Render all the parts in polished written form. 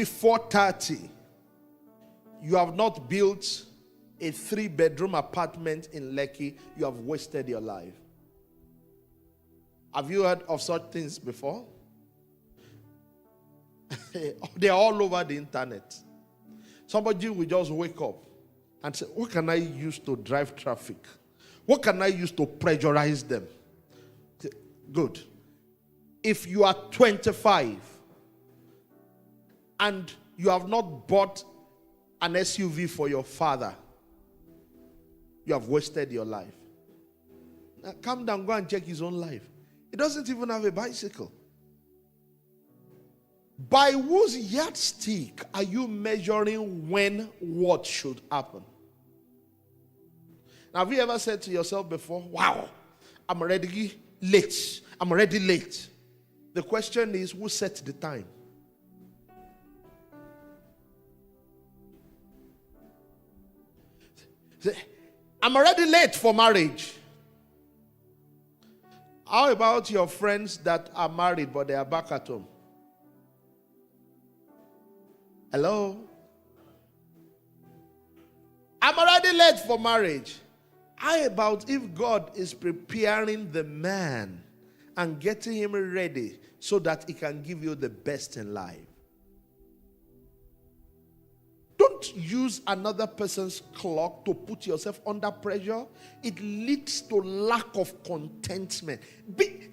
before 30, you have not built a 3-bedroom apartment in Licc, you have wasted your life. Have you heard of such things before? They are all over the internet. Somebody will just wake up and say, what can I use to drive traffic? What can I use to pressurize them? Good. If you are 25 and you have not bought an SUV for your father, you have wasted your life. Now, calm down, go and check his own life. He doesn't even have a bicycle. By whose yardstick are you measuring when what should happen? Now, have you ever said to yourself before, wow, I'm already late. I'm already late. The question is, who set the time? I'm already late for marriage. How about your friends that are married but they are back at home? Hello? I'm already late for marriage. How about if God is preparing the man and getting him ready so that he can give you the best in life? Don't use another person's clock to put yourself under pressure. It leads to lack of contentment.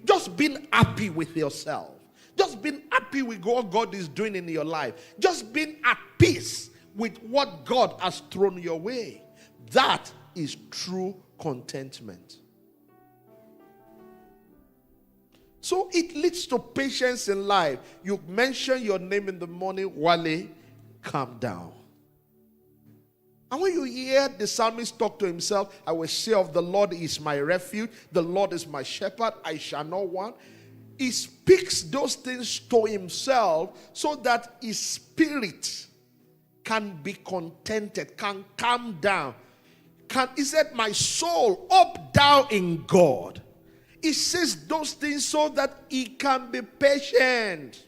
Just being happy with yourself. Just being happy with what God is doing in your life. Just being at peace with what God has thrown your way. That is true contentment. So it leads to patience in life. You mention your name in the morning, Wale, calm down. And when you hear the psalmist talk to himself, I will say of the Lord is my refuge, the Lord is my shepherd, I shall not want. He speaks those things to himself so that his spirit can be contented, can calm down. He said, my soul, up thou in God. He says those things so that he can be patient.